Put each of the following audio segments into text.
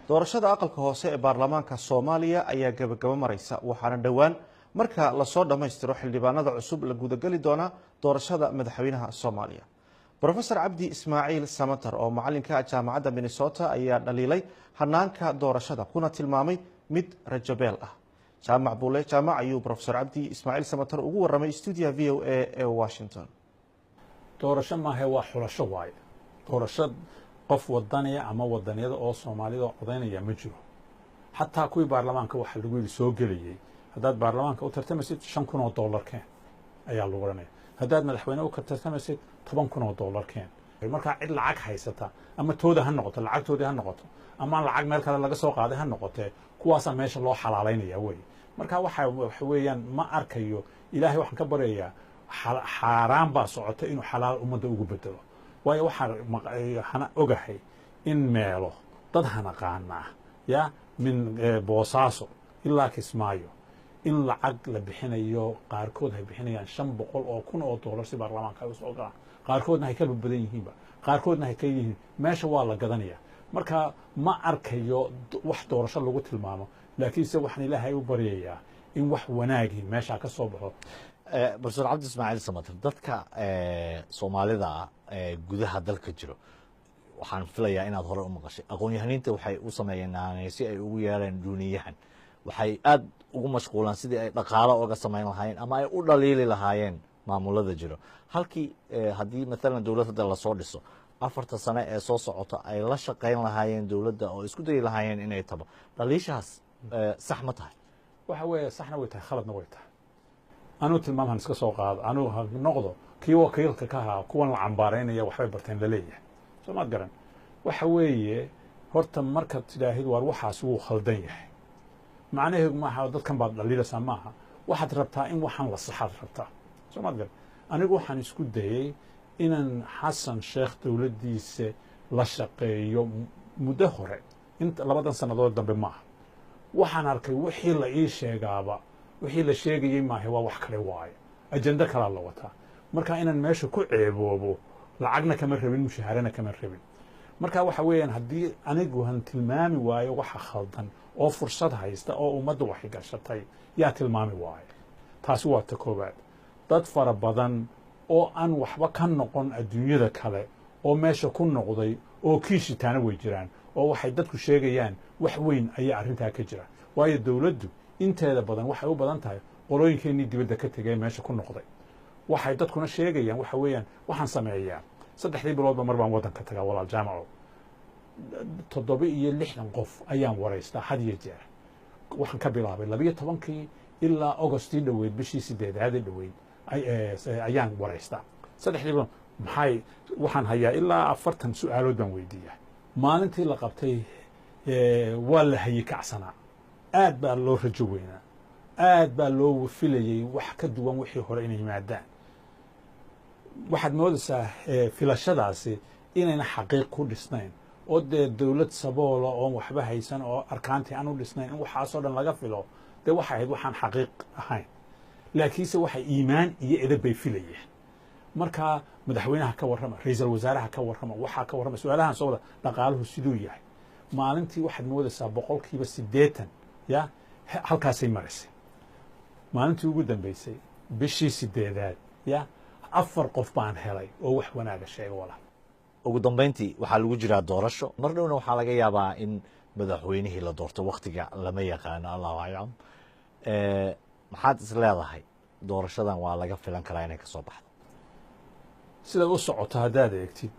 doorashada aqalka hoose ee baarlamaanka Soomaaliya ayaa gabagaba maraysa waxaana dhawaan marka la soo dhameystiro xildhibaanada cusub la gudagali doona doorashada madaxweynaha Soomaaliya. Professor Cabdi Ismaaciil Samatar oo macalinka jaamacadda Minnesota ayaa dhaliilay hanaanka doorashada kuna tilmaamay mid rajabeel ah. jaamac buule jaamac ayuu Professor Cabdi Ismaaciil Samatar ugu waramay studio VOA ee Washington. doorasho maaha waa xulasho waay. doorasho qof wadaniya ama wadaniyada oo Soomaalida codeynaya ma jiro. Hatta kuwii baarlamaanka waxa lagu yiri soo galiyay haddaad baarlamaanka u tartamaysid $5,000 keen ayaa lagu oranaya. haddaad madaxweyne u tartamaysid $10,000 keen. marka cid lacag haysata ama tooda ha noqoto lacagtoodii ha noqoto ama lacag meel kale laga soo qaaday ha noqotee kuwaasa meesha loo xalaaleynaya way. marka waxa weeyaan ma arkayo Ilaahay waxaan ka baryayaa xaraan baa socota inuu xalaal ummadda ugu bedelo. waayo waxaan ogahay in meelo dad hanaqaana ya min Boosaaso ilaa Kismaayo in lacag la bixinayo qaarkood ay bixinayaan $500,000 si baarlamaanka ay soo galaan qaarkoodna ay ka badan yihiinba qaarkoodna ay ka yihiin meesha waa la gadanaya. marka ma arkayo wax doorasho lagu tilmaamo laakiin se waxaan Ilaahay u baryayaa in wax wanaagi meesha ka soo baxo. Professor Cabdi Ismaaciil Samatar dadka Soomaalida gudaha dalka jiro waxaan filayaa inaad hore u maqashay aqoon-yahaniinta waxay u sameeyeen si ay ugu yeereen duuniyahan waxay aad ugu mashquulaan sidii ay dhaqaale uga sameyn lahaayeen ama ay u dhaliili lahaayeen maamulada jiro halkii haddii مثلا dawladda la soo dhiso 4 sano ee soo socota ay la shaqeyn lahaayeen dawladda oo isku day lahaayeen inay tabo dhaliishaas sax ma tahay waxa weeye saxna way tahay khaladna way tahay anu tilmaamahan iska soo qaado anu noqdo kii wakiilka ka ahaa kuwan la cambaareynaya waxbay barteen la leeyahay soo ma garan waxa weeye horta marka tidaahid war waxaas uu khaldan yahay macnaheedu ma aha dadkan baad dhaliilaysaa maaha waxaad rabtaa in waxaan la saxaad rabtaa soo ma garan anigu waxaan isku dayay inaan Xasan Sheekh dawladdiisa la shaqeeyo muddo hore inta 2 sanadood dambe maaha waxaan arkay wixii la ii sheegaaba wixii la sheegayay maaha waa wax kale waaye ajenda kala la wataa marka inaan meesha ku ceeboobo lacagna kama rabin mushaharana kama rabin marka waxa weeyaan haddii anigu han tilmaami waayo waxa khaldan oo fursad haysta oo ummadda wax gashatay yaa tilmaami waayo taasi waa ta koobaad dad fara badan oo aan waxba ka noqon adduunyada kale oo meesha ku noqday oo kiishitaana way jiraan oo waxay dadku sheegayaan wax weyn ayaa arrintaa ka jira waayo dawladdu inteeda badan waxay u badan tahay qolooyinkeenii dibadda ka tegay meesha ku noqday waxay dadkuna sheegayaan waxa weeyaan waxaan sameeyaa 3 biloodba mar baan wadanka tagaa walaal jaamaco 760 qof ayaan wareystaa had iyo jeer waxaan ka bilaabay 12kii ilaa Augustii dhaweyd bishii 8aad dhaweyd ayaan wareystaa 3 bilood maxay waxaan hayaa ilaa 40 su'aalood baan weydiiyaa maalintii la qabtay waa la hayay kacsanaa aad baa loo rajo weynaa aad baa loo filayay wax ka duwan wixii hore inay yimaadaan waxaad moodaysaa filashadaasi inayna xaqiiq ku dhisnayn oo dawlad saboola oo waxba haysan oo arkaantii aan u dhisnayn in waxaasoo dhan laga filo dee waxay ahayd waxaan xaqiiq ahayn laakiinse waxay iimaan iyo edeb bay filayeen marka madaxweynaha ka warrama ra'iisul wasaaraha ka warrama waxa ka warrama su'aalahan soo wada dhaqaaluhu siduu yahay maalintii waxaad moodaysaa 80% ya halkaasay marisay maalintii ugu dambeysay bishii 8aad ya 4 qof baan helay oo wax wanaaga sheegay wala ugu dambeyntii waxaa lagu jiraa doorasho mar dhowna waxaa laga yaabaa in madaxweynihii la doorto waqtiga lama yaqaan Allahu a'lam maxaad is leedahay doorashadan waa laga filan karaa inay ka soo baxdo sida u socoto haddaad eegtid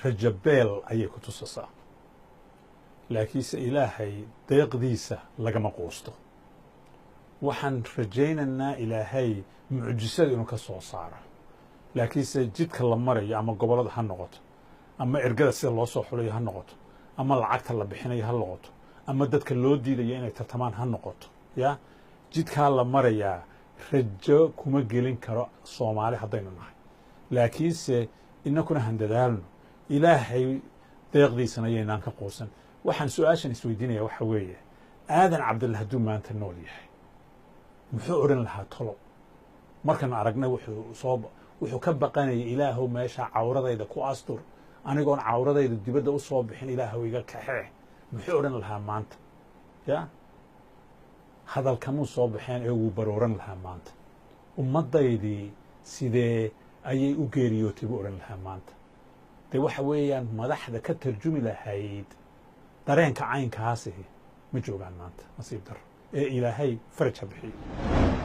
rajabeel ayay ku tusasaa laakiinse Ilaahay deeqdiisa lagama quusto waxaan rajaynaynaa Ilaahay mucjisad inuu ka soo saaro laakiinse jidka la marayo ama gobolada ha noqoto ama ergada sida loo soo xulayo ha noqoto ama lacagta la bixinayo ha noqoto ama dadka loo diidayo inay tartamaan ha noqoto ya jidka la marayaa rajo kuma gelin karo Soomaali haddaynu nahay laakiinse inakuna handadaalno Ilaahay deeqdiisana yaynaan ka quusan waxaan su'aashan isweydiinaya waxa weeye aadan cabdillah hadduu maanta nool yahay muxuu oran lahaa tolo markaan aragnay wuxuu ka baqanayay Ilaahow meesha cawradayda ku astur anigoon cawradayda dibadda u soo bixin Ilaahow iga kaxee muxuu odhan lahaa maanta ya hadalkamuu soo baxeen ee wuu barooran lahaa maanta ummaddaydii sidee ayay u geeriyootay buu odhan lahaa maanta dee waxa weeyaan madaxda ka tarjumi lahayd dareenka caynkaasi ma joogaan maanta nasiib darro ee ilaahay faraj ha bixiyo